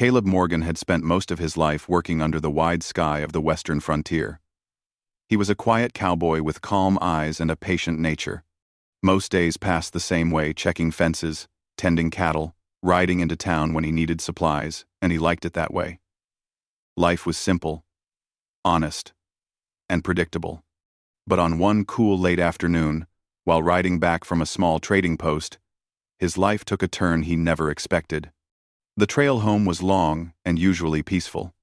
Caleb Morgan had spent most of his life working under the wide sky of the western frontier. He was a quiet cowboy with calm eyes and a patient nature. Most days passed the same way, checking fences, tending cattle, riding into town when he needed supplies, and he liked it that way. Life was simple, honest, and predictable. But on one cool late afternoon, while riding back from a small trading post, his life took a turn he never expected. The trail home was long and usually peaceful.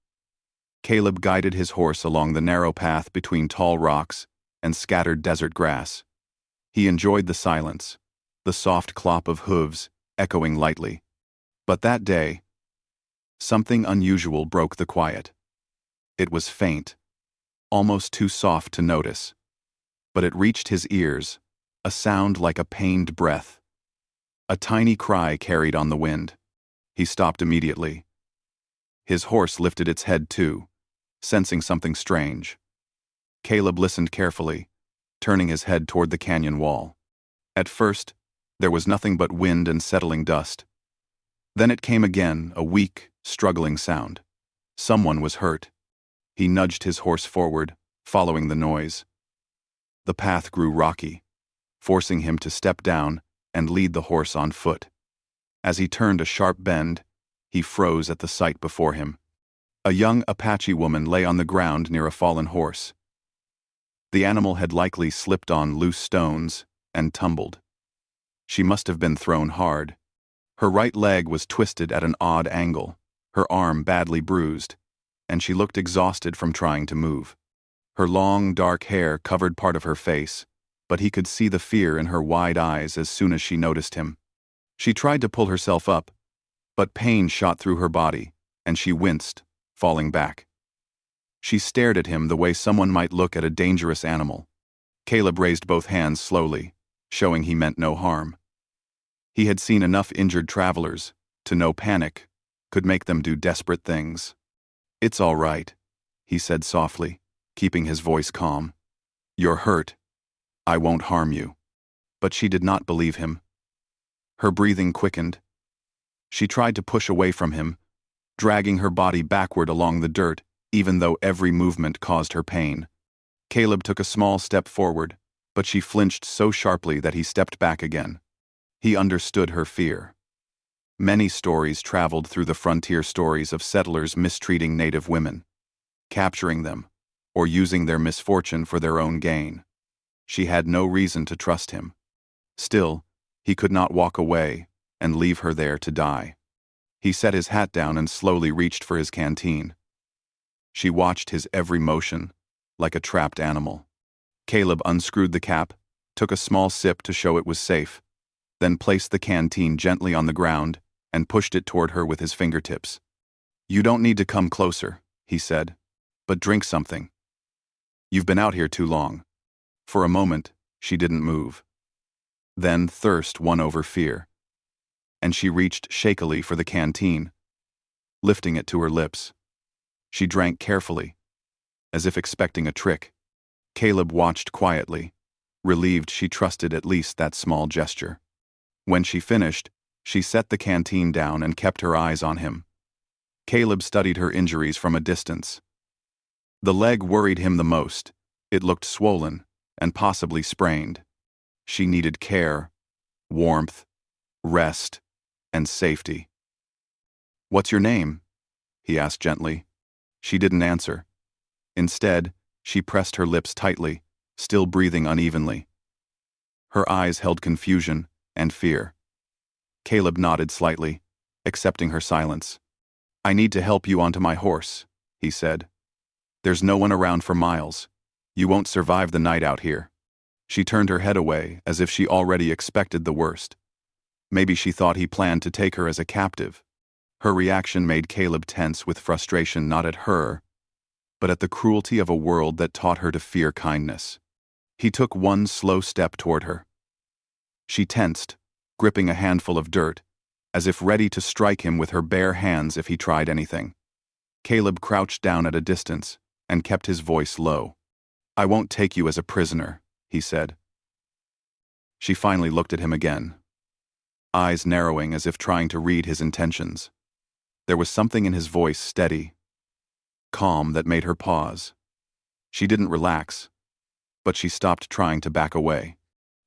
Caleb guided his horse along the narrow path between tall rocks and scattered desert grass. He enjoyed the silence, the soft clop of hooves echoing lightly. But that day, something unusual broke the quiet. It was faint, almost too soft to notice, but it reached his ears, a sound like a pained breath. A tiny cry carried on the wind. He stopped immediately. His horse lifted its head too, sensing something strange. Caleb listened carefully, turning his head toward the canyon wall. At first, there was nothing but wind and settling dust. Then it came again, a weak, struggling sound. Someone was hurt. He nudged his horse forward, following the noise. The path grew rocky, forcing him to step down and lead the horse on foot. As he turned a sharp bend, he froze at the sight before him. A young Apache woman lay on the ground near a fallen horse. The animal had likely slipped on loose stones and tumbled. She must have been thrown hard. Her right leg was twisted at an odd angle, her arm badly bruised, and she looked exhausted from trying to move. Her long, dark hair covered part of her face, but he could see the fear in her wide eyes as soon as she noticed him. She tried to pull herself up, but pain shot through her body, and she winced, falling back. She stared at him the way someone might look at a dangerous animal. Caleb raised both hands slowly, showing he meant no harm. He had seen enough injured travelers to know panic could make them do desperate things. "It's all right," he said softly, keeping his voice calm. "You're hurt. I won't harm you." But she did not believe him. Her breathing quickened. She tried to push away from him, dragging her body backward along the dirt, even though every movement caused her pain. Caleb took a small step forward, but she flinched so sharply that he stepped back again. He understood her fear. Many stories traveled through the frontier, stories of settlers mistreating native women, capturing them, or using their misfortune for their own gain. She had no reason to trust him. Still, he could not walk away and leave her there to die. He set his hat down and slowly reached for his canteen. She watched his every motion, like a trapped animal. Caleb unscrewed the cap, took a small sip to show it was safe, then placed the canteen gently on the ground and pushed it toward her with his fingertips. "You don't need to come closer," he said, "but drink something. You've been out here too long." For a moment, she didn't move. Then thirst won over fear, and she reached shakily for the canteen, lifting it to her lips. She drank carefully, as if expecting a trick. Caleb watched quietly, relieved she trusted at least that small gesture. When she finished, she set the canteen down and kept her eyes on him. Caleb studied her injuries from a distance. The leg worried him the most. It looked swollen and possibly sprained. She needed care, warmth, rest, and safety. "What's your name?" he asked gently. She didn't answer. Instead, she pressed her lips tightly, still breathing unevenly. Her eyes held confusion and fear. Caleb nodded slightly, accepting her silence. "I need to help you onto my horse," he said. "There's no one around for miles. You won't survive the night out here." She turned her head away as if she already expected the worst. Maybe she thought he planned to take her as a captive. Her reaction made Caleb tense with frustration, not at her, but at the cruelty of a world that taught her to fear kindness. He took one slow step toward her. She tensed, gripping a handful of dirt, as if ready to strike him with her bare hands if he tried anything. Caleb crouched down at a distance and kept his voice low. "I won't take you as a prisoner," he said. She finally looked at him again, eyes narrowing as if trying to read his intentions. There was something in his voice steady, calm that made her pause. She didn't relax, but she stopped trying to back away.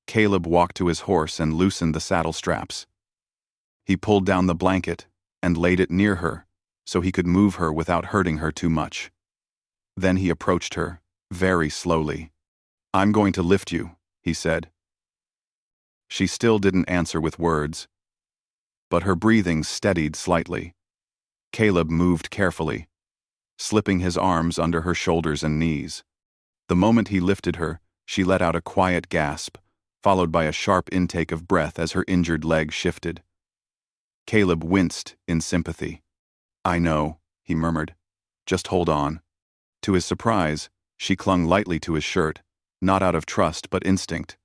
Caleb walked to his horse and loosened the saddle straps. He pulled down the blanket and laid it near her so he could move her without hurting her too much. Then he approached her, very slowly. "I'm going to lift you," he said. She still didn't answer with words, but her breathing steadied slightly. Caleb moved carefully, slipping his arms under her shoulders and knees. The moment he lifted her, she let out a quiet gasp, followed by a sharp intake of breath as her injured leg shifted. Caleb winced in sympathy. "I know," he murmured. "Just hold on." To his surprise, she clung lightly to his shirt, not out of trust but instinct,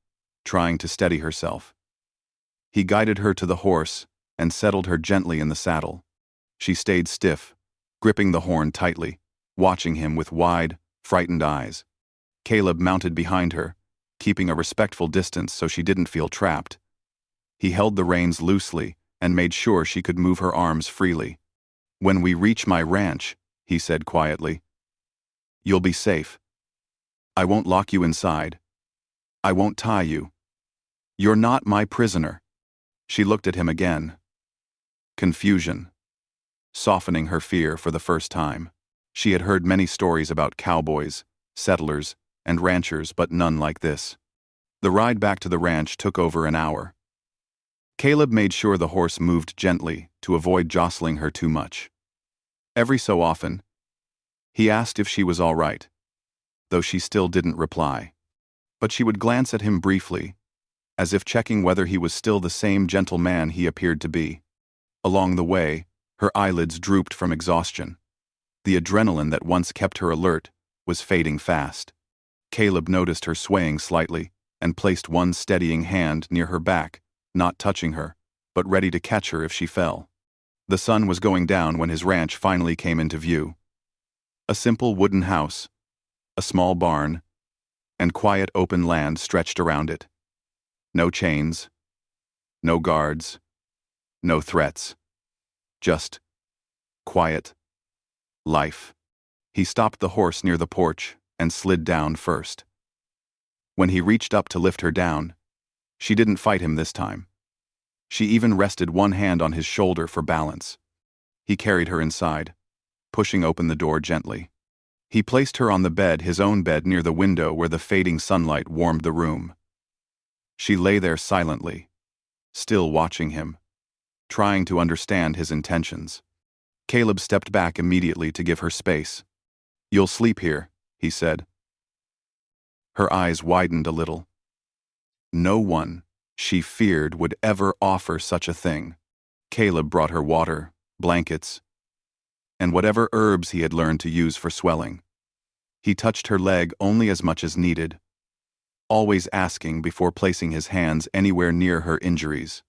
trying to steady herself. He guided her to the horse and settled her gently in the saddle. She stayed stiff, gripping the horn tightly, watching him with wide, frightened eyes. Caleb mounted behind her, keeping a respectful distance so she didn't feel trapped. He held the reins loosely and made sure she could move her arms freely. "When we reach my ranch," he said quietly, "you'll be safe. I won't lock you inside. I won't tie you. You're not my prisoner." She looked at him again. Confusion, softening her fear for the first time. She had heard many stories about cowboys, settlers, and ranchers, but none like this. The ride back to the ranch took over an hour. Caleb made sure the horse moved gently to avoid jostling her too much. Every so often, he asked if she was all right, though she still didn't reply. But she would glance at him briefly, as if checking whether he was still the same gentle man he appeared to be. Along the way, her eyelids drooped from exhaustion. The adrenaline that once kept her alert was fading fast. Caleb noticed her swaying slightly and placed one steadying hand near her back, not touching her, but ready to catch her if she fell. The sun was going down when his ranch finally came into view. A simple wooden house, a small barn, and quiet open land stretched around it. No chains, no guards, no threats. Just quiet life. He stopped the horse near the porch and slid down first. When he reached up to lift her down, she didn't fight him this time. She even rested one hand on his shoulder for balance. He carried her inside, pushing open the door gently. He placed her on the bed, his own bed, near the window where the fading sunlight warmed the room. She lay there silently, still watching him, trying to understand his intentions. Caleb stepped back immediately to give her space. "You'll sleep here," he said. Her eyes widened a little. No one, she feared, would ever offer such a thing. Caleb brought her water, blankets, and whatever herbs he had learned to use for swelling. He touched her leg only as much as needed, always asking before placing his hands anywhere near her injuries.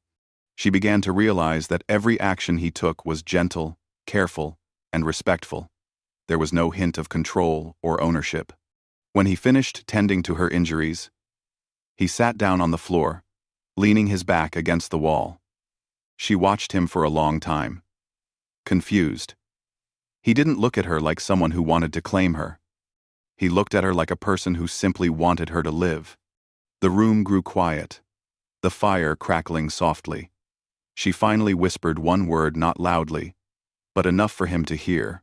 She began to realize that every action he took was gentle, careful, and respectful. There was no hint of control or ownership. When he finished tending to her injuries, he sat down on the floor, leaning his back against the wall. She watched him for a long time, confused. He didn't look at her like someone who wanted to claim her. He looked at her like a person who simply wanted her to live. The room grew quiet, the fire crackling softly. She finally whispered one word, not loudly, but enough for him to hear.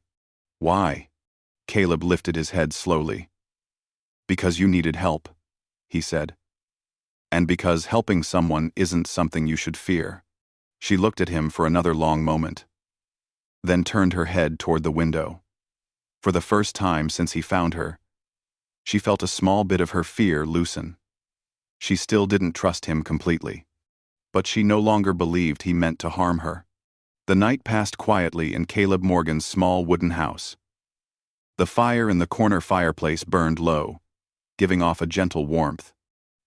"Why?" Caleb lifted his head slowly. "Because you needed help," he said. "And because helping someone isn't something you should fear." She looked at him for another long moment, then turned her head toward the window. For the first time since he found her, she felt a small bit of her fear loosen. She still didn't trust him completely, but she no longer believed he meant to harm her. The night passed quietly in Caleb Morgan's small wooden house. The fire in the corner fireplace burned low, giving off a gentle warmth.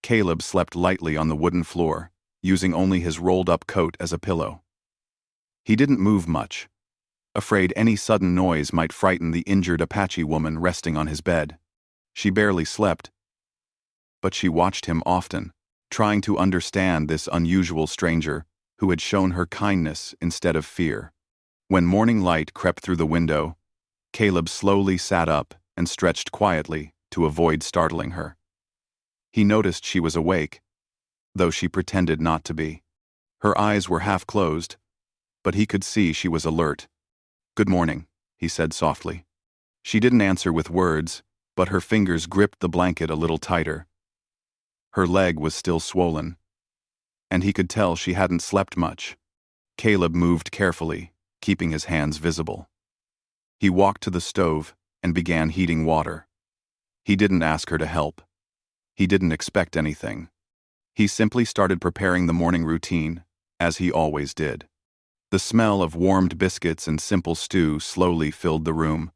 Caleb slept lightly on the wooden floor, using only his rolled-up coat as a pillow. He didn't move much, afraid any sudden noise might frighten the injured Apache woman resting on his bed. She barely slept, but she watched him often, trying to understand this unusual stranger who had shown her kindness instead of fear. When morning light crept through the window, Caleb slowly sat up and stretched quietly to avoid startling her. He noticed she was awake, though she pretended not to be. Her eyes were half closed, but he could see she was alert. "Good morning," he said softly. She didn't answer with words, but her fingers gripped the blanket a little tighter. Her leg was still swollen, and he could tell she hadn't slept much. Caleb moved carefully, keeping his hands visible. He walked to the stove and began heating water. He didn't ask her to help. He didn't expect anything. He simply started preparing the morning routine, as he always did. The smell of warmed biscuits and simple stew slowly filled the room.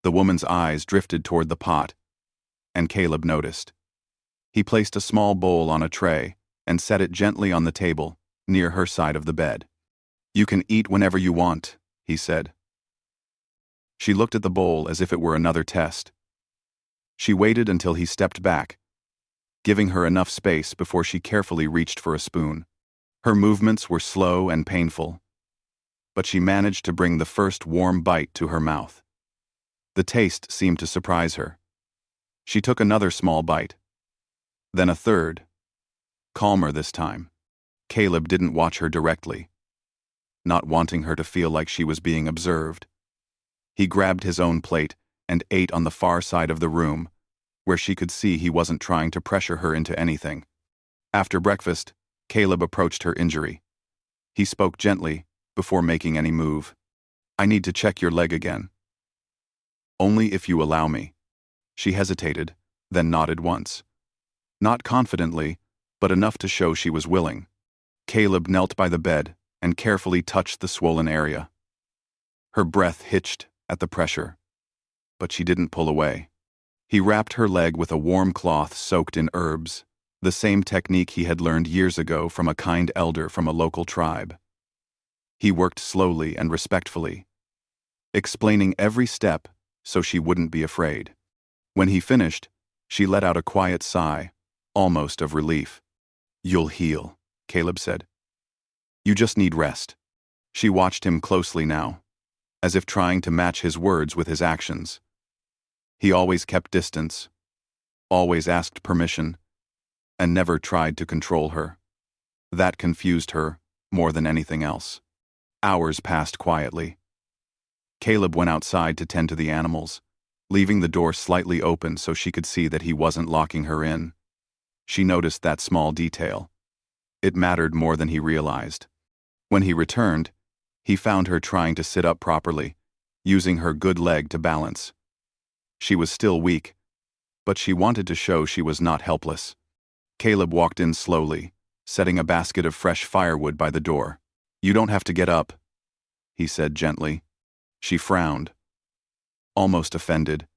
The woman's eyes drifted toward the pot, and Caleb noticed. He placed a small bowl on a tray and set it gently on the table, near her side of the bed. "You can eat whenever you want," he said. She looked at the bowl as if it were another test. She waited until he stepped back, giving her enough space before she carefully reached for a spoon. Her movements were slow and painful, but she managed to bring the first warm bite to her mouth. The taste seemed to surprise her. She took another small bite, then a third, calmer this time. Caleb didn't watch her directly, not wanting her to feel like she was being observed. He grabbed his own plate and ate on the far side of the room, where she could see he wasn't trying to pressure her into anything. After breakfast, Caleb approached her injury. He spoke gently, before making any move. "I need to check your leg again." "Only if you allow me." She hesitated, then nodded once. Not confidently, but enough to show she was willing. Caleb knelt by the bed and carefully touched the swollen area. Her breath hitched at the pressure, but she didn't pull away. He wrapped her leg with a warm cloth soaked in herbs, the same technique he had learned years ago from a kind elder from a local tribe. He worked slowly and respectfully, explaining every step so she wouldn't be afraid. When he finished, she let out a quiet sigh, almost of relief. "You'll heal," Caleb said. "You just need rest." She watched him closely now, as if trying to match his words with his actions. He always kept distance, always asked permission, and never tried to control her. That confused her more than anything else. Hours passed quietly. Caleb went outside to tend to the animals, leaving the door slightly open so she could see that he wasn't locking her in. She noticed that small detail. It mattered more than he realized. When he returned, he found her trying to sit up properly, using her good leg to balance. She was still weak, but she wanted to show she was not helpless. Caleb walked in slowly, setting a basket of fresh firewood by the door. "You don't have to get up," he said gently. She frowned, almost offended,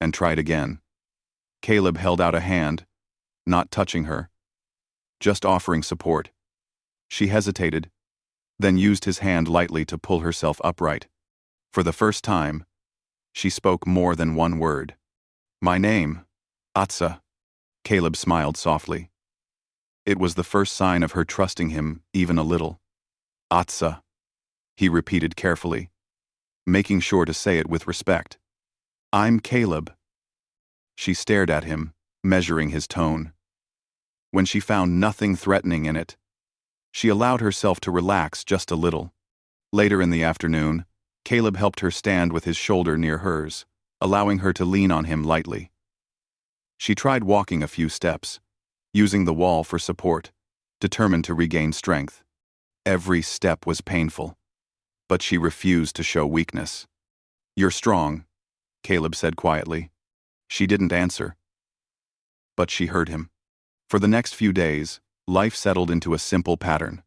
and tried again. Caleb held out a hand, not touching her, just offering support. She hesitated, then used his hand lightly to pull herself upright. For the first time, she spoke more than one word. "My name, Atsa." Caleb smiled softly. It was the first sign of her trusting him even a little. "Atsa," he repeated carefully, making sure to say it with respect. "I'm Caleb." She stared at him, measuring his tone. When she found nothing threatening in it, she allowed herself to relax just a little. Later in the afternoon, Caleb helped her stand with his shoulder near hers, allowing her to lean on him lightly. She tried walking a few steps, using the wall for support, determined to regain strength. Every step was painful, but she refused to show weakness. "You're strong," Caleb said quietly. She didn't answer, but she heard him. For the next few days, life settled into a simple pattern.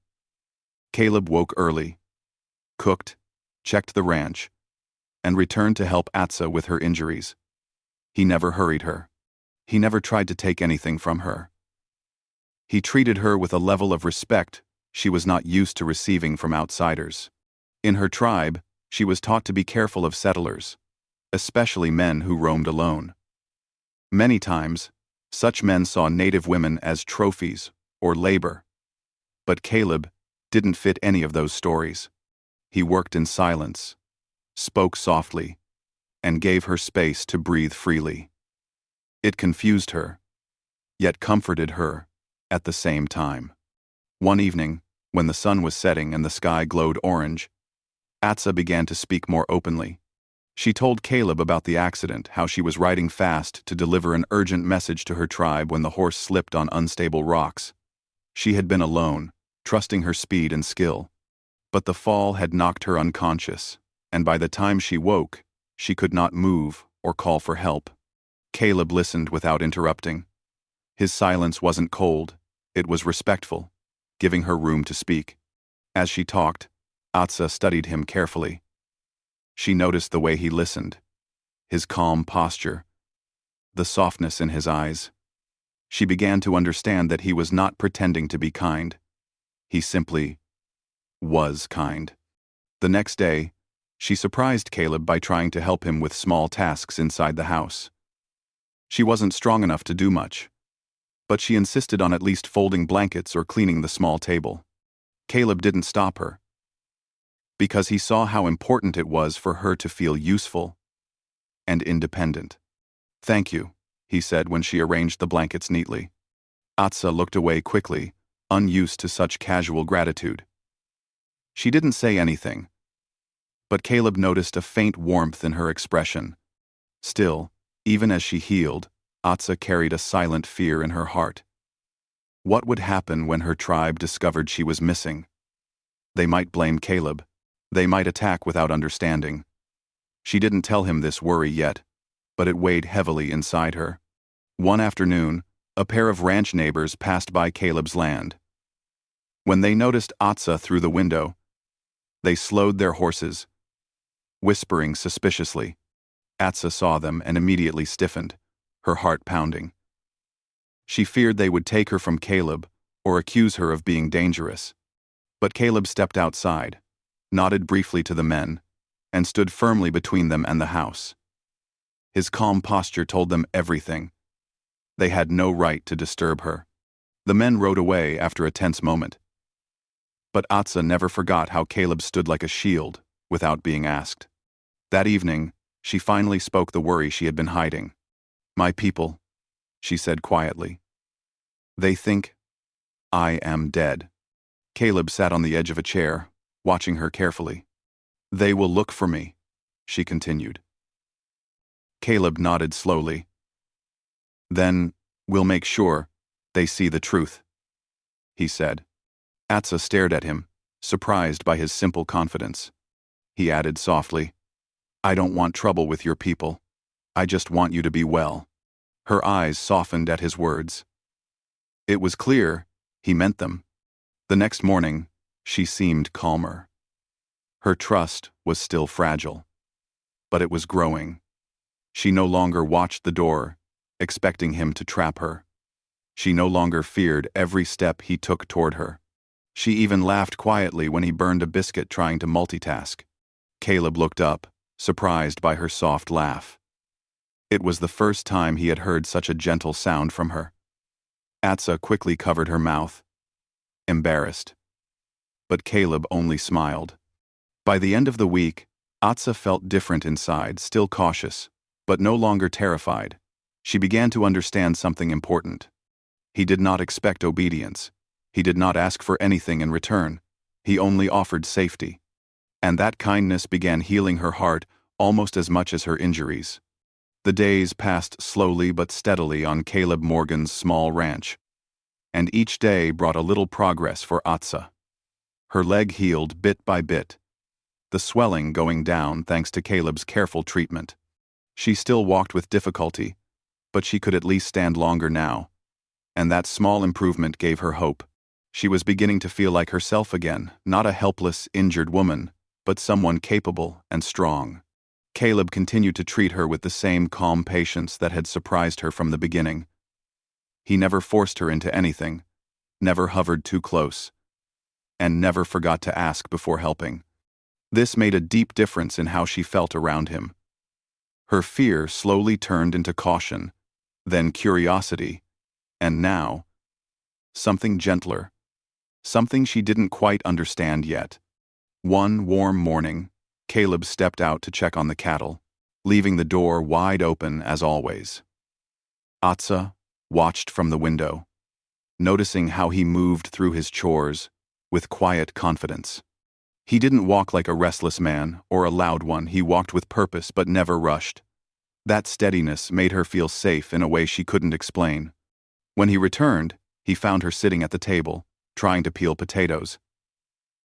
Caleb woke early, cooked, checked the ranch, and returned to help Atsa with her injuries. He never hurried her. He never tried to take anything from her. He treated her with a level of respect she was not used to receiving from outsiders. In her tribe, she was taught to be careful of settlers, especially men who roamed alone. Many times, such men saw native women as trophies or labor. But Caleb didn't fit any of those stories. He worked in silence, spoke softly, and gave her space to breathe freely. It confused her, yet comforted her at the same time. One evening, when the sun was setting and the sky glowed orange, Atsa began to speak more openly. She told Caleb about the accident, how she was riding fast to deliver an urgent message to her tribe when the horse slipped on unstable rocks. She had been alone, trusting her speed and skill. But the fall had knocked her unconscious, and by the time she woke, she could not move or call for help. Caleb listened without interrupting. His silence wasn't cold, it was respectful, giving her room to speak. As she talked, Atsa studied him carefully. She noticed the way he listened, his calm posture, the softness in his eyes. She began to understand that he was not pretending to be kind. He simply was kind. The next day, she surprised Caleb by trying to help him with small tasks inside the house. She wasn't strong enough to do much, but she insisted on at least folding blankets or cleaning the small table. Caleb didn't stop her, because he saw how important it was for her to feel useful and independent. "Thank you," he said when she arranged the blankets neatly. Atsa looked away quickly, unused to such casual gratitude. She didn't say anything, but Caleb noticed a faint warmth in her expression. Still, even as she healed, Atsa carried a silent fear in her heart. What would happen when her tribe discovered she was missing? They might blame Caleb. They might attack without understanding. She didn't tell him this worry yet, but it weighed heavily inside her. One afternoon, a pair of ranch neighbors passed by Caleb's land. When they noticed Atsa through the window, they slowed their horses, whispering suspiciously. Atsa saw them and immediately stiffened, her heart pounding. She feared they would take her from Caleb or accuse her of being dangerous. But Caleb stepped outside, nodded briefly to the men, and stood firmly between them and the house. His calm posture told them everything. They had no right to disturb her. The men rode away after a tense moment. But Atsa never forgot how Caleb stood like a shield without being asked. That evening, she finally spoke the worry she had been hiding. "My people," she said quietly. "They think I am dead." Caleb sat on the edge of a chair, watching her carefully. "They will look for me," she continued. Caleb nodded slowly. "Then, we'll make sure they see the truth," he said. Atsa stared at him, surprised by his simple confidence. He added softly, "I don't want trouble with your people. I just want you to be well." Her eyes softened at his words. It was clear he meant them. The next morning, she seemed calmer. Her trust was still fragile, but it was growing. She no longer watched the door, expecting him to trap her. She no longer feared every step he took toward her. She even laughed quietly when he burned a biscuit trying to multitask. Caleb looked up, surprised by her soft laugh. It was the first time he had heard such a gentle sound from her. Atsa quickly covered her mouth, embarrassed. But Caleb only smiled. By the end of the week, Atsa felt different inside, still cautious, but no longer terrified. She began to understand something important. He did not expect obedience. He did not ask for anything in return. He only offered safety. And that kindness began healing her heart almost as much as her injuries. The days passed slowly but steadily on Caleb Morgan's small ranch, and each day brought a little progress for Atsa. Her leg healed bit by bit, the swelling going down thanks to Caleb's careful treatment. She still walked with difficulty, but she could at least stand longer now, and that small improvement gave her hope. She was beginning to feel like herself again, not a helpless, injured woman, but someone capable and strong. Caleb continued to treat her with the same calm patience that had surprised her from the beginning. He never forced her into anything, never hovered too close, and never forgot to ask before helping. This made a deep difference in how she felt around him. Her fear slowly turned into caution, then curiosity, and now, something gentler, something she didn't quite understand yet, One warm morning, Caleb stepped out to check on the cattle, leaving the door wide open as always. Atsa watched from the window, noticing how he moved through his chores with quiet confidence. He didn't walk like a restless man or a loud one, he walked with purpose but never rushed. That steadiness made her feel safe in a way she couldn't explain. When he returned, he found her sitting at the table, trying to peel potatoes.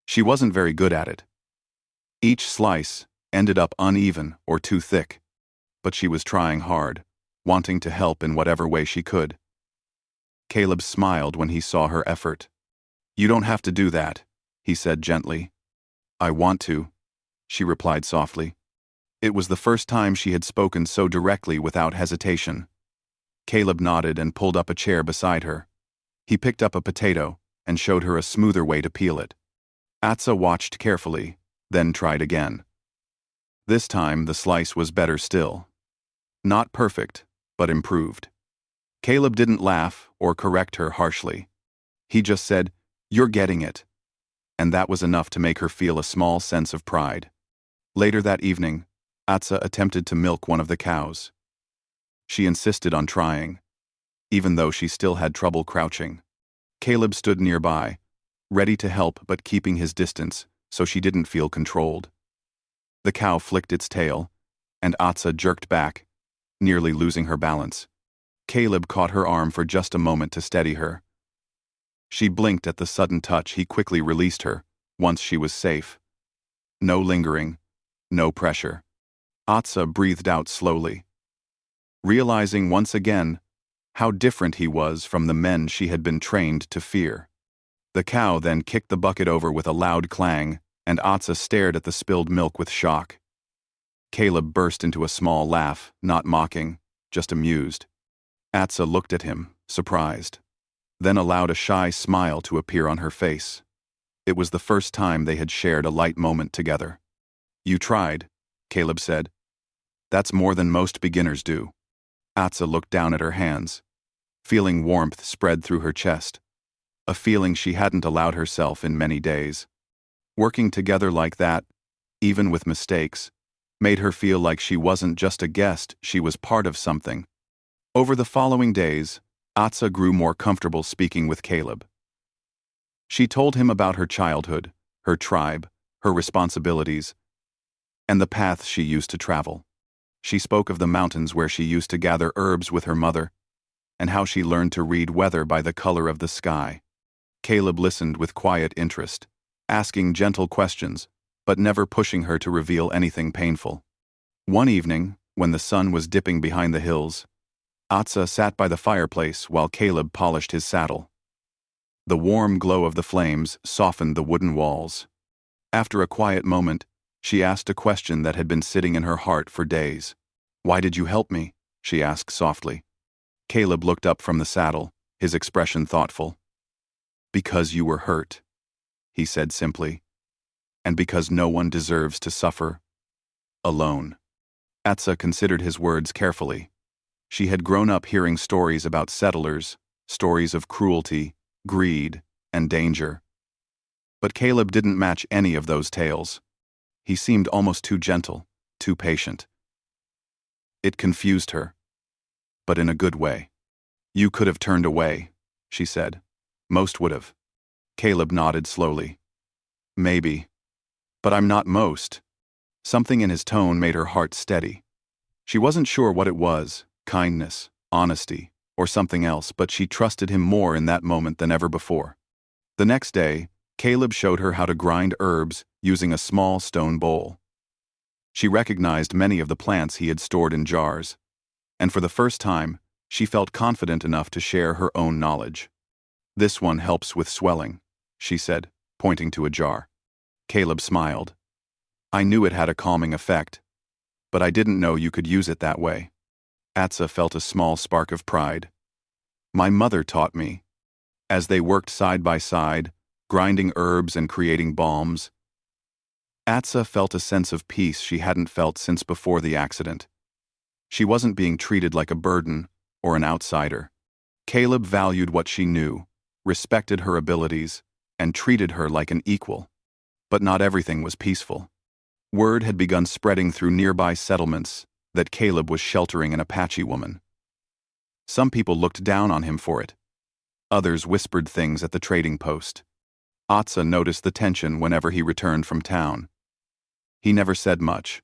She wasn't very good at it. Each slice ended up uneven or too thick, but she was trying hard, wanting to help in whatever way she could. Caleb smiled when he saw her effort. "You don't have to do that," he said gently. "I want to," she replied softly. It was the first time she had spoken so directly without hesitation. Caleb nodded and pulled up a chair beside her. He picked up a potato and showed her a smoother way to peel it. Atsa watched carefully, then tried again. This time the slice was better still. Not perfect, but improved. Caleb didn't laugh or correct her harshly. He just said, "You're getting it." And that was enough to make her feel a small sense of pride. Later that evening, Atsa attempted to milk one of the cows. She insisted on trying, even though she still had trouble crouching. Caleb stood nearby, ready to help but keeping his distance so she didn't feel controlled. The cow flicked its tail, and Atsa jerked back, nearly losing her balance. Caleb caught her arm for just a moment to steady her. She blinked at the sudden touch. He quickly released her, once she was safe. No lingering, no pressure. Atsa breathed out slowly, realizing once again how different he was from the men she had been trained to fear. The cow then kicked the bucket over with a loud clang, and Atsa stared at the spilled milk with shock. Caleb burst into a small laugh, not mocking, just amused. Atsa looked at him, surprised, then allowed a shy smile to appear on her face. It was the first time they had shared a light moment together. "You tried," Caleb said. "That's more than most beginners do." Atsa looked down at her hands, feeling warmth spread through her chest, a feeling she hadn't allowed herself in many days. Working together like that, even with mistakes, made her feel like she wasn't just a guest, she was part of something. Over the following days, Atsa grew more comfortable speaking with Caleb. She told him about her childhood, her tribe, her responsibilities, and the paths she used to travel. She spoke of the mountains where she used to gather herbs with her mother, and how she learned to read weather by the color of the sky. Caleb listened with quiet interest, asking gentle questions, but never pushing her to reveal anything painful. One evening, when the sun was dipping behind the hills, Atsa sat by the fireplace while Caleb polished his saddle. The warm glow of the flames softened the wooden walls. After a quiet moment, she asked a question that had been sitting in her heart for days. "Why did you help me?" she asked softly. Caleb looked up from the saddle, his expression thoughtful. "Because you were hurt," he said simply, "and because no one deserves to suffer alone." Atsa considered his words carefully. She had grown up hearing stories about settlers, stories of cruelty, greed, and danger. But Caleb didn't match any of those tales. He seemed almost too gentle, too patient. It confused her, but in a good way. "You could have turned away," she said. "Most would have." Caleb nodded slowly. "Maybe. But I'm not most." Something in his tone made her heart steady. She wasn't sure what it was, kindness, honesty, or something else, but she trusted him more in that moment than ever before. The next day, Caleb showed her how to grind herbs using a small stone bowl. She recognized many of the plants he had stored in jars, and for the first time, she felt confident enough to share her own knowledge. "This one helps with swelling," she said, pointing to a jar. Caleb smiled. "I knew it had a calming effect, but I didn't know you could use it that way." Atsa felt a small spark of pride. "My mother taught me." As they worked side by side, grinding herbs and creating balms, Atsa felt a sense of peace she hadn't felt since before the accident. She wasn't being treated like a burden or an outsider. Caleb valued what she knew, respected her abilities, and treated her like an equal. But not everything was peaceful. Word had begun spreading through nearby settlements that Caleb was sheltering an Apache woman. Some people looked down on him for it. Others whispered things at the trading post. Atsa noticed the tension whenever he returned from town. He never said much,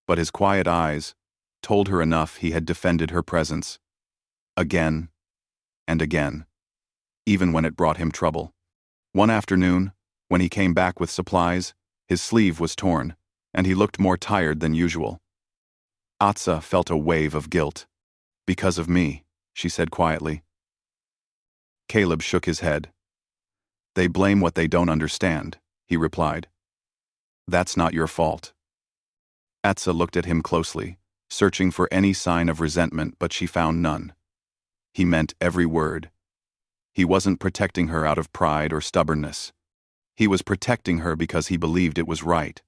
but his quiet eyes told her enough. He had defended her presence, again and again, even when it brought him trouble. One afternoon, when he came back with supplies, his sleeve was torn, and he looked more tired than usual. Atsa felt a wave of guilt. "Because of me," she said quietly. Caleb shook his head. "They blame what they don't understand," he replied. "That's not your fault." Atsa looked at him closely, searching for any sign of resentment, but she found none. He meant every word. He wasn't protecting her out of pride or stubbornness. He was protecting her because he believed it was right.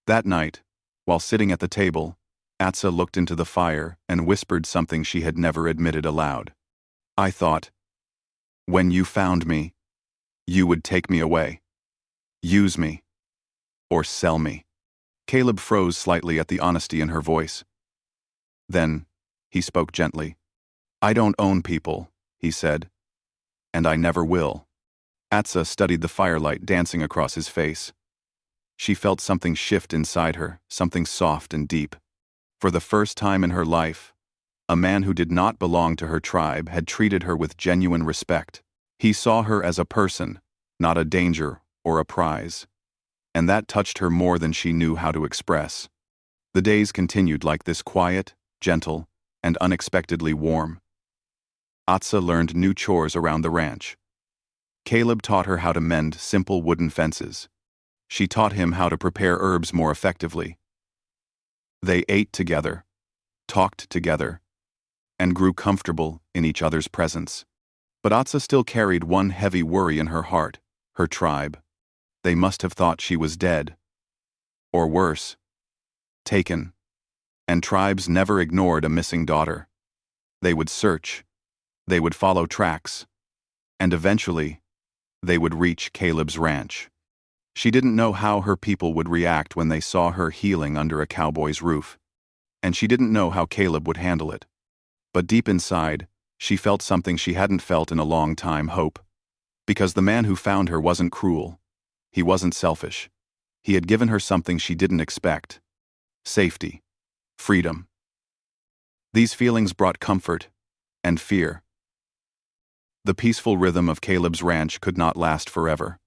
That night, while sitting at the table, Atsa looked into the fire and whispered something she had never admitted aloud. "I thought, when you found me, you would take me away, use me, or sell me." Caleb froze slightly at the honesty in her voice. Then, he spoke gently. "I don't own people," he said, "and I never will." Atsa studied the firelight dancing across his face. She felt something shift inside her, something soft and deep. For the first time in her life, a man who did not belong to her tribe had treated her with genuine respect. He saw her as a person, not a danger or a prize. And that touched her more than she knew how to express. The days continued like this, quiet, gentle, and unexpectedly warm. Atsa learned new chores around the ranch. Caleb taught her how to mend simple wooden fences. She taught him how to prepare herbs more effectively. They ate together, talked together, and grew comfortable in each other's presence. But Atsa still carried one heavy worry in her heart: her tribe. They must have thought she was dead. Or worse, taken. And tribes never ignored a missing daughter. They would search. They would follow tracks. And eventually, they would reach Caleb's ranch. She didn't know how her people would react when they saw her healing under a cowboy's roof. And she didn't know how Caleb would handle it. But deep inside, she felt something she hadn't felt in a long time: hope. Because the man who found her wasn't cruel. He wasn't selfish. He had given her something she didn't expect: safety, freedom. These feelings brought comfort and fear. The peaceful rhythm of Caleb's ranch could not last forever.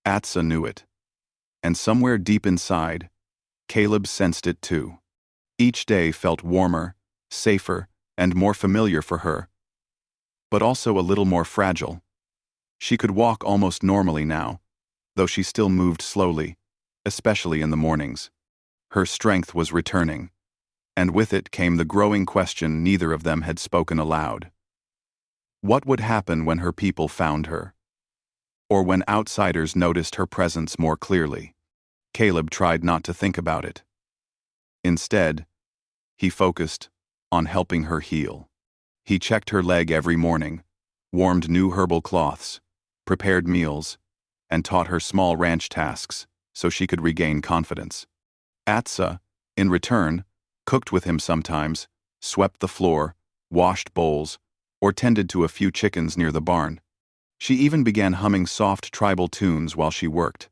Atsa knew it. And somewhere deep inside, Caleb sensed it too. Each day felt warmer, safer, and more familiar for her, but also a little more fragile. She could walk almost normally now, though she still moved slowly, especially in the mornings. Her strength was returning, and with it came the growing question neither of them had spoken aloud. What would happen when her people found her? Or when outsiders noticed her presence more clearly? Caleb tried not to think about it. Instead, he focused on helping her heal. He checked her leg every morning, warmed new herbal cloths, prepared meals, and taught her small ranch tasks so she could regain confidence. Atsa, in return, cooked with him sometimes, swept the floor, washed bowls, or tended to a few chickens near the barn. She even began humming soft tribal tunes while she worked.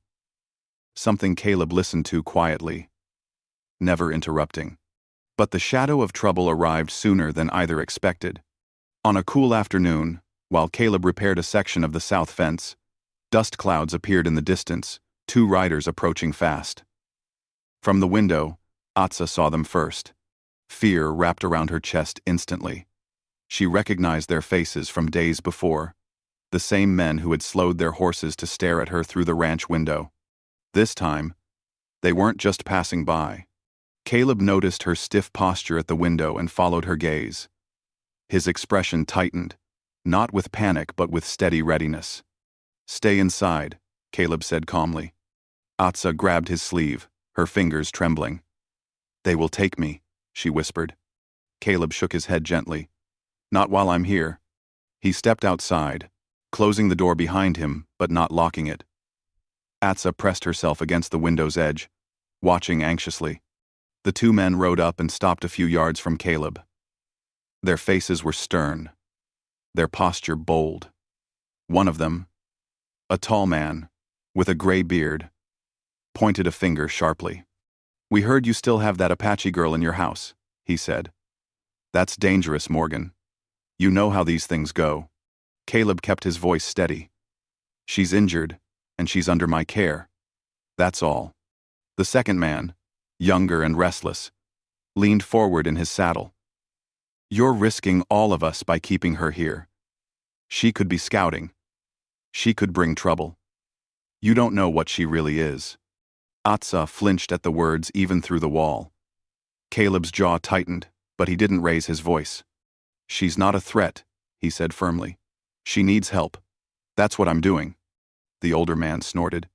Something Caleb listened to quietly, never interrupting. But the shadow of trouble arrived sooner than either expected. On a cool afternoon, while Caleb repaired a section of the south fence, dust clouds appeared in the distance, 2 riders approaching fast. From the window, Atsa saw them first. Fear wrapped around her chest instantly. She recognized their faces from days before, the same men who had slowed their horses to stare at her through the ranch window. This time, they weren't just passing by. Caleb noticed her stiff posture at the window and followed her gaze. His expression tightened, not with panic but with steady readiness. "Stay inside," Caleb said calmly. Atsa grabbed his sleeve, her fingers trembling. "They will take me," she whispered. Caleb shook his head gently. "Not while I'm here." He stepped outside, closing the door behind him but not locking it. Atsa pressed herself against the window's edge, watching anxiously. The two men rode up and stopped a few yards from Caleb. Their faces were stern, their posture bold. One of them, a tall man, with a gray beard, pointed a finger sharply. "We heard you still have that Apache girl in your house," he said. "That's dangerous, Morgan. You know how these things go." Caleb kept his voice steady. "She's injured, and she's under my care. That's all." The second man, younger and restless, leaned forward in his saddle. "You're risking all of us by keeping her here. She could be scouting. She could bring trouble. You don't know what she really is." Atsa flinched at the words even through the wall. Caleb's jaw tightened, but he didn't raise his voice. "She's not a threat," he said firmly. "She needs help. That's what I'm doing." The older man snorted.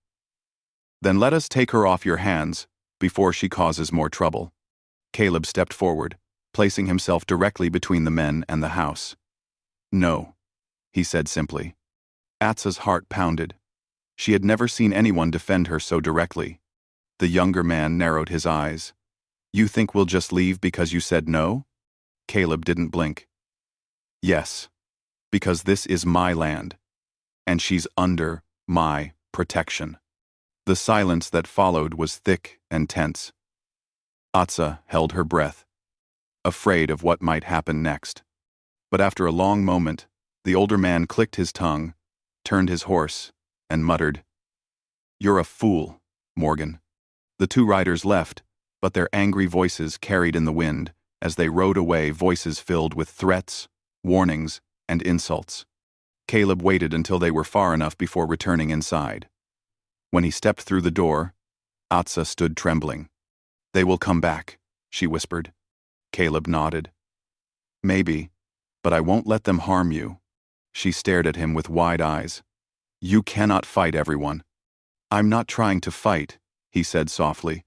"Then let us take her off your hands before she causes more trouble." Caleb stepped forward, placing himself directly between the men and the house. "No," he said simply. Atsa's heart pounded. She had never seen anyone defend her so directly. The younger man narrowed his eyes. "You think we'll just leave because you said no?" Caleb didn't blink. "Yes, because this is my land, and she's under my protection." The silence that followed was thick and tense. Atsa held her breath, afraid of what might happen next. But after a long moment, the older man clicked his tongue, turned his horse, and muttered, "You're a fool, Morgan." The two riders left, but their angry voices carried in the wind as they rode away, voices filled with threats, warnings, and insults. Caleb waited until they were far enough before returning inside. When he stepped through the door, Atsa stood trembling. "They will come back," she whispered. Caleb nodded. "Maybe, but I won't let them harm you." She stared at him with wide eyes. "You cannot fight everyone." "I'm not trying to fight," he said softly.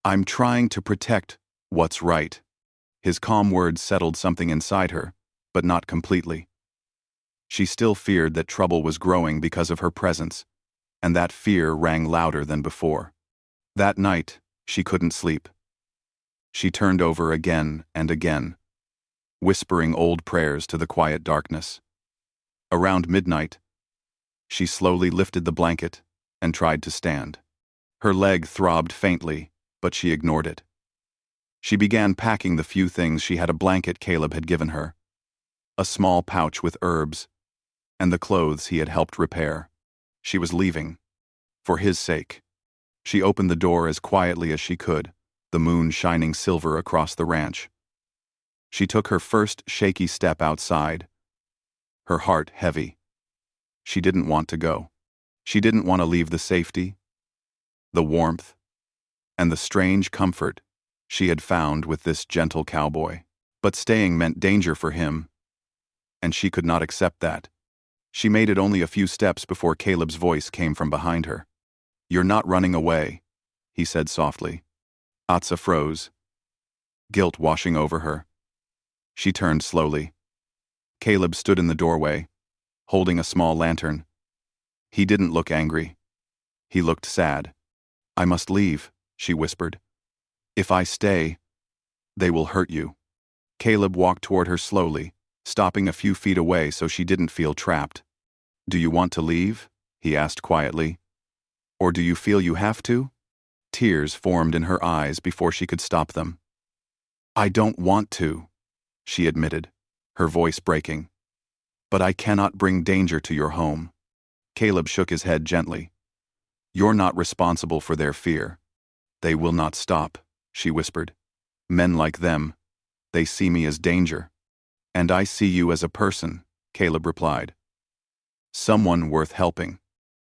"I'm trying to protect what's right." His calm words settled something inside her, but not completely. She still feared that trouble was growing because of her presence, and that fear rang louder than before. That night, she couldn't sleep. She turned over again and again, whispering old prayers to the quiet darkness. Around midnight, she slowly lifted the blanket and tried to stand. Her leg throbbed faintly, but she ignored it. She began packing the few things she had: a blanket Caleb had given her, a small pouch with herbs, and the clothes he had helped repair. She was leaving. For his sake. She opened the door as quietly as she could, the moon shining silver across the ranch. She took her first shaky step outside, her heart heavy. She didn't want to go. She didn't want to leave the safety, the warmth, and the strange comfort she had found with this gentle cowboy. But staying meant danger for him, and she could not accept that. She made it only a few steps before Caleb's voice came from behind her. "You're not running away," he said softly. Atsa froze, guilt washing over her. She turned slowly. Caleb stood in the doorway, holding a small lantern. He didn't look angry. He looked sad. "I must leave," she whispered. "If I stay, they will hurt you." Caleb walked toward her slowly, stopping a few feet away so she didn't feel trapped. "Do you want to leave?" he asked quietly. "Or do you feel you have to?" Tears formed in her eyes before she could stop them. "I don't want to," she admitted, her voice breaking. "But I cannot bring danger to your home." Caleb shook his head gently. "You're not responsible for their fear. They will not stop," she whispered. "Men like them, they see me as danger." "And I see you as a person," Caleb replied. "Someone worth helping."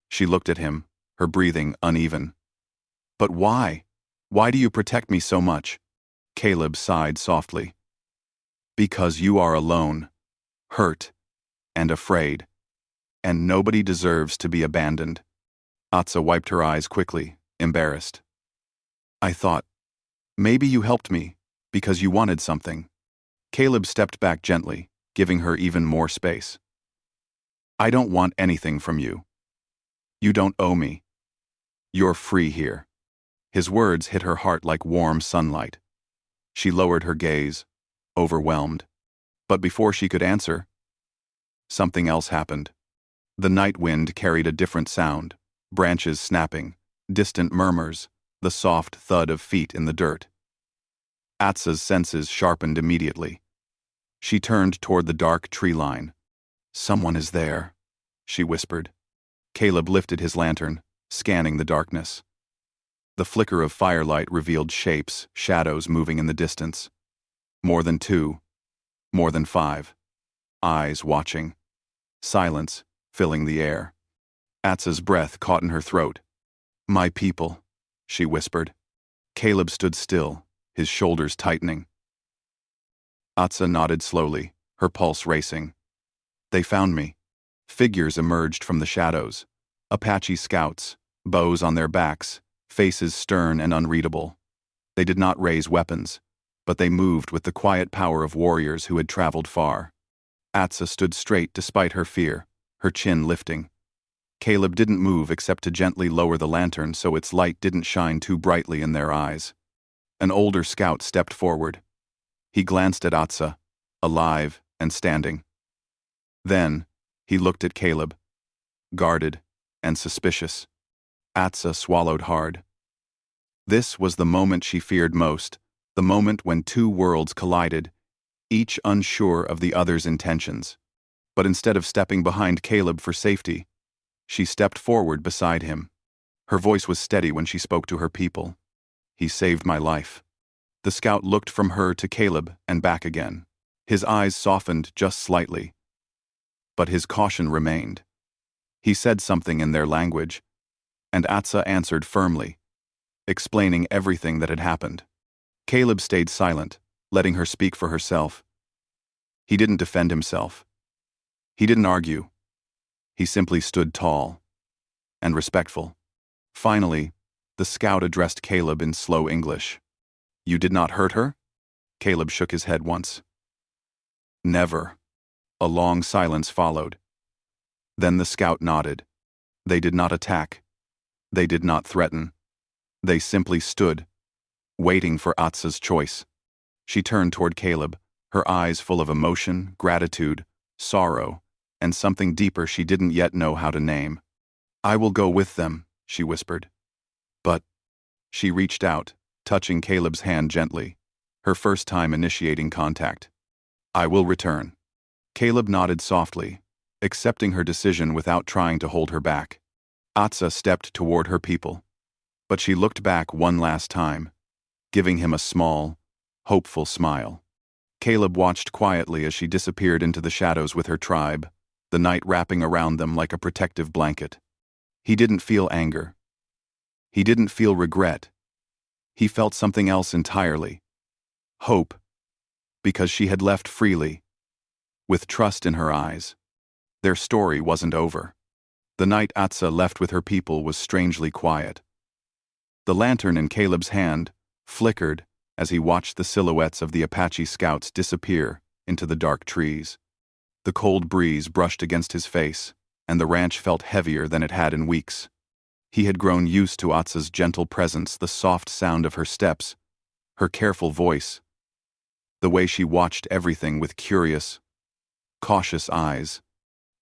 She looked at him, her breathing uneven. "But why? Why do you protect me so much?" Caleb sighed softly. "Because you are alone, hurt, and afraid, and nobody deserves to be abandoned." Atsa wiped her eyes quickly, embarrassed. "I thought, maybe you helped me because you wanted something." Caleb stepped back gently, giving her even more space. "I don't want anything from you. You don't owe me. You're free here. His words hit her heart like warm sunlight. She lowered her gaze, overwhelmed. But before she could answer, something else happened. The night wind carried a different sound, branches snapping, distant murmurs, the soft thud of feet in the dirt. Atsa's senses sharpened immediately. She turned toward the dark tree line. Someone is there, she whispered. Caleb lifted his lantern, scanning the darkness. The flicker of firelight revealed shapes, shadows moving in the distance. More than 2, more than 5. Eyes watching. Silence filling the air. Atsa's breath caught in her throat. My people, she whispered. Caleb stood still, his shoulders tightening. Atsa nodded slowly, her pulse racing. They found me. Figures emerged from the shadows. Apache scouts, bows on their backs, faces stern and unreadable. They did not raise weapons, but they moved with the quiet power of warriors who had traveled far. Atsa stood straight despite her fear, her chin lifting. Caleb didn't move except to gently lower the lantern so its light didn't shine too brightly in their eyes. An older scout stepped forward. He glanced at Atsa, alive and standing. Then, he looked at Caleb, guarded and suspicious. Atsa swallowed hard. This was the moment she feared most, the moment when 2 worlds collided, each unsure of the other's intentions. But instead of stepping behind Caleb for safety, she stepped forward beside him. Her voice was steady when she spoke to her people. He saved my life. The scout looked from her to Caleb and back again. His eyes softened just slightly. But his caution remained. He said something in their language, and Atsa answered firmly, explaining everything that had happened. Caleb stayed silent, letting her speak for herself. He didn't defend himself. He didn't argue. He simply stood tall and respectful. Finally, the scout addressed Caleb in slow English. You did not hurt her? Caleb shook his head once. Never. A long silence followed. Then the scout nodded. They did not attack. They did not threaten. They simply stood, waiting for Atsa's choice. She turned toward Caleb, her eyes full of emotion, gratitude, sorrow, and something deeper she didn't yet know how to name. I will go with them, she whispered. But, she reached out, touching Caleb's hand gently, her first time initiating contact. I will return. Caleb nodded softly, accepting her decision without trying to hold her back. Atsa stepped toward her people, but she looked back one last time, giving him a small, hopeful smile. Caleb watched quietly as she disappeared into the shadows with her tribe, the night wrapping around them like a protective blanket. He didn't feel anger. He didn't feel regret. He felt something else entirely. Hope, because she had left freely, with trust in her eyes. Their story wasn't over. The night Atsa left with her people was strangely quiet. The lantern in Caleb's hand flickered as he watched the silhouettes of the Apache scouts disappear into the dark trees. The cold breeze brushed against his face, and the ranch felt heavier than it had in weeks. He had grown used to Atsa's gentle presence, the soft sound of her steps, her careful voice, the way she watched everything with curious, cautious eyes.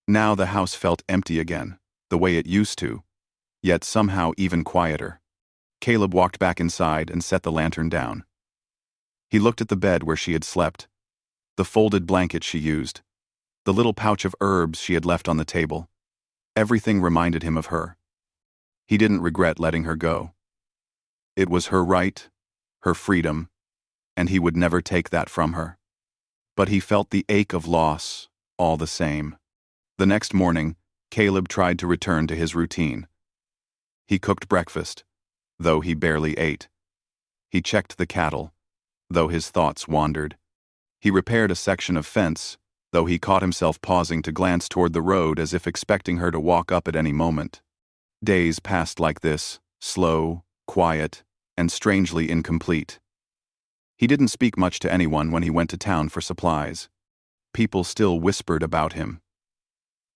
Now the house felt empty again, the way it used to, yet somehow even quieter. Caleb walked back inside and set the lantern down. He looked at the bed where she had slept, the folded blanket she used, the little pouch of herbs she had left on the table. Everything reminded him of her. He didn't regret letting her go. It was her right, her freedom, and he would never take that from her. But he felt the ache of loss, all the same. The next morning, Caleb tried to return to his routine. He cooked breakfast, though he barely ate. He checked the cattle, though his thoughts wandered. He repaired a section of fence, though he caught himself pausing to glance toward the road as if expecting her to walk up at any moment. Days passed like this, slow, quiet, and strangely incomplete. He didn't speak much to anyone when he went to town for supplies. People still whispered about him.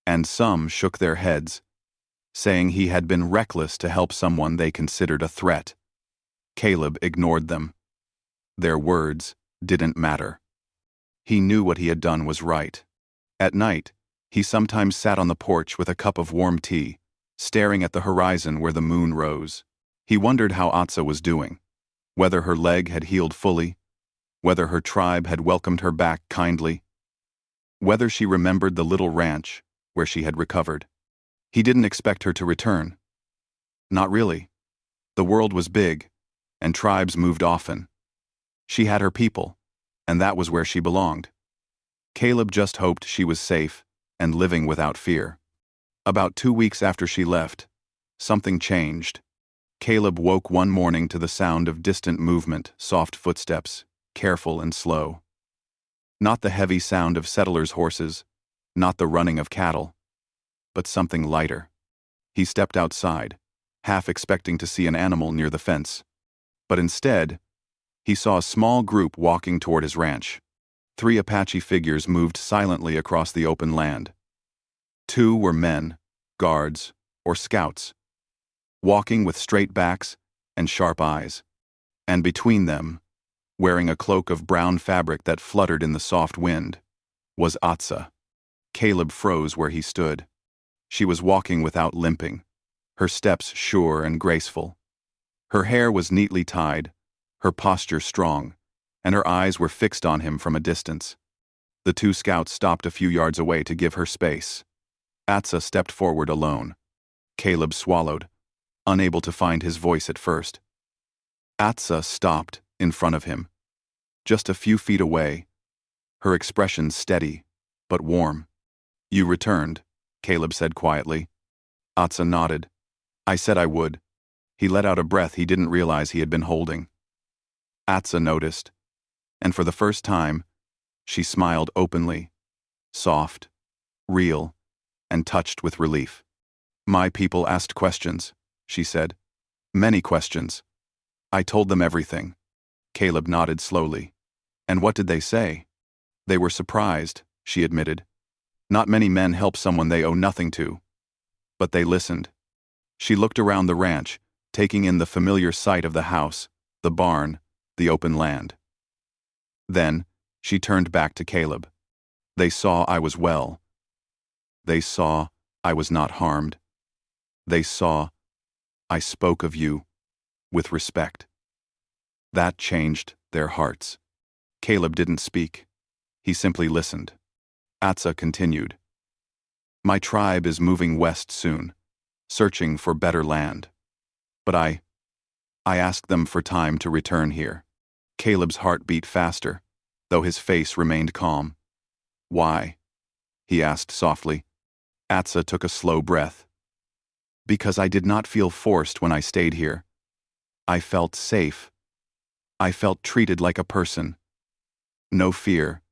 And some shook their heads, saying he had been reckless to help someone they considered a threat. Caleb ignored them. Their words didn't matter. He knew what he had done was right. At night, he sometimes sat on the porch with a cup of warm tea, staring at the horizon where the moon rose. He wondered how Atsa was doing, whether her leg had healed fully, whether her tribe had welcomed her back kindly, whether she remembered the little ranch where she had recovered. He didn't expect her to return. Not really. The world was big, and tribes moved often. She had her people, and that was where she belonged. Caleb just hoped she was safe and living without fear. About 2 weeks after she left, something changed. Caleb woke one morning to the sound of distant movement, soft footsteps, careful and slow. Not the heavy sound of settlers' horses, not the running of cattle, but something lighter. He stepped outside, half expecting to see an animal near the fence. But instead, he saw a small group walking toward his ranch. 3 Apache figures moved silently across the open land. 2 were men, guards, or scouts, walking with straight backs and sharp eyes. And between them, wearing a cloak of brown fabric that fluttered in the soft wind, was Atsa. Caleb froze where he stood. She was walking without limping, her steps sure and graceful. Her hair was neatly tied, her posture strong, and her eyes were fixed on him from a distance. The 2 scouts stopped a few yards away to give her space. Atsa stepped forward alone. Caleb swallowed, unable to find his voice at first. Atsa stopped in front of him, just a few feet away, her expression steady but warm. "You returned," Caleb said quietly. Atsa nodded. "I said I would." He let out a breath he didn't realize he had been holding. Atsa noticed, and for the first time, she smiled openly, soft, real, and touched with relief. "My people asked questions," she said. "Many questions. I told them everything." Caleb nodded slowly. "And what did they say?" "They were surprised," she admitted. "Not many men help someone they owe nothing to. But they listened." She looked around the ranch, taking in the familiar sight of the house, the barn, the open land. Then, she turned back to Caleb. "They saw I was well. They saw I was not harmed. They saw I spoke of you with respect." That changed their hearts. Caleb didn't speak. He simply listened. Atsa continued. "My tribe is moving west soon, searching for better land. But I asked them for time to return here." Caleb's heart beat faster, though his face remained calm. "Why?" he asked softly. Atsa took a slow breath. "Because I did not feel forced when I stayed here. I felt safe. I felt treated like a person. No fear.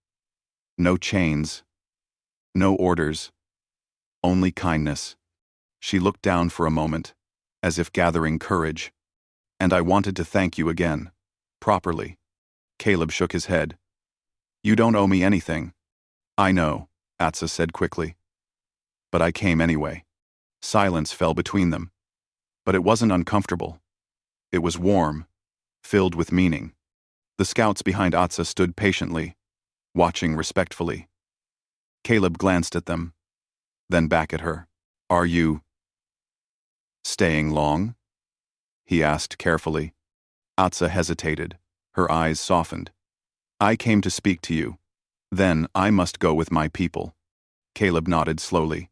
No chains. No orders. Only kindness." She looked down for a moment, as if gathering courage. "And I wanted to thank you again. Properly." Caleb shook his head. "You don't owe me anything." "I know," Atsa said quickly. "But I came anyway." Silence fell between them. But it wasn't uncomfortable. It was warm, filled with meaning. The scouts behind Atsa stood patiently, watching respectfully. Caleb glanced at them, then back at her. "Are you staying long?" he asked carefully. Atsa hesitated, her eyes softened. "I came to speak to you. Then I must go with my people." Caleb nodded slowly.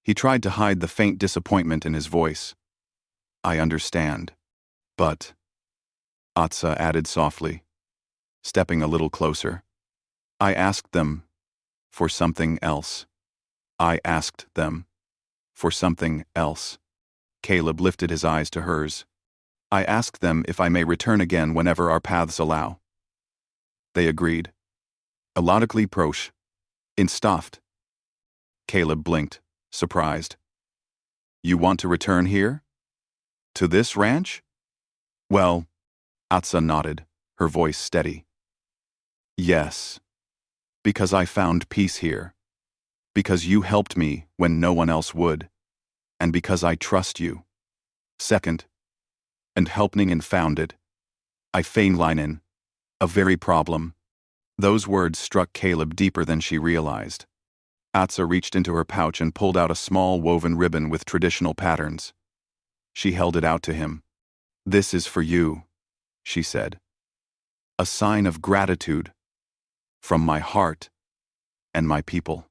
He tried to hide the faint disappointment in his voice. "I understand. But," Atsa added softly, stepping a little closer, "I asked them for something else. I asked them for something else." Caleb lifted his eyes to hers. "I asked them if I may return again whenever our paths allow." They agreed. "Alodically prosh. Instaft." Caleb blinked, surprised. "You want to return here? To this ranch?" "Well," Atsa nodded, her voice steady. "Yes. Because I found peace here. Because you helped me when no one else would. and because I trust you. Second, and helping and found it, I feinleinen, a very problem. Those words struck Caleb deeper than she realized. Atsa reached into her pouch and pulled out a small woven ribbon with traditional patterns. She held it out to him. This is for you, she said. A sign of gratitude. From my heart and my people.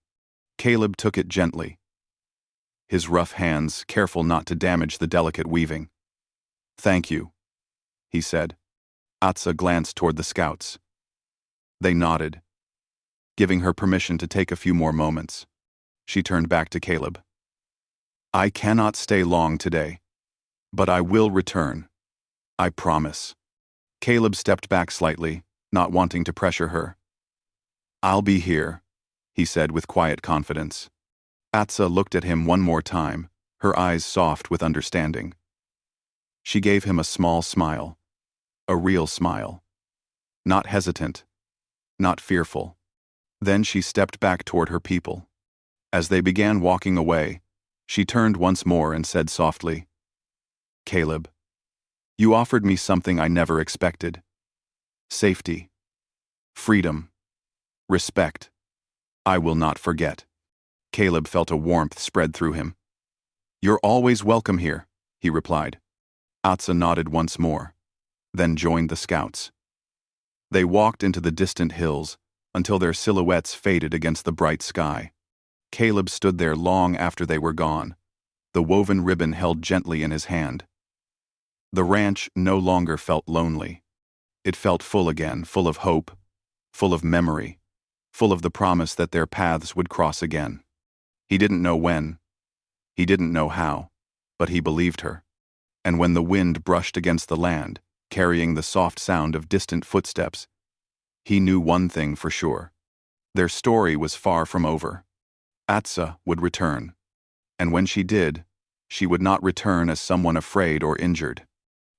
Caleb took it gently, his rough hands careful not to damage the delicate weaving. Thank you, he said. Atsa glanced toward the scouts. They nodded, giving her permission to take a few more moments. She turned back to Caleb. I cannot stay long today, but I will return. I promise. Caleb stepped back slightly, not wanting to pressure her. I'll be here, he said with quiet confidence. Atsa looked at him one more time, her eyes soft with understanding. She gave him a small smile, a real smile. Not hesitant, not fearful. Then she stepped back toward her people. As they began walking away, she turned once more and said softly, Caleb, you offered me something I never expected. Safety, freedom, respect. I will not forget. Caleb felt a warmth spread through him. You're always welcome here, he replied. Atsa nodded once more, then joined the scouts. They walked into the distant hills until their silhouettes faded against the bright sky. Caleb stood there long after they were gone, the woven ribbon held gently in his hand. The ranch no longer felt lonely. It felt full again, full of hope, full of memory, full of the promise that their paths would cross again. He didn't know when, he didn't know how, but he believed her. And when the wind brushed against the land, carrying the soft sound of distant footsteps, he knew one thing for sure. Their story was far from over. Atsa would return. And when she did, she would not return as someone afraid or injured.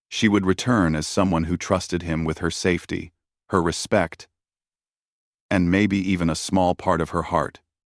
She would return as someone who trusted him with her safety, her respect, and maybe even a small part of her heart.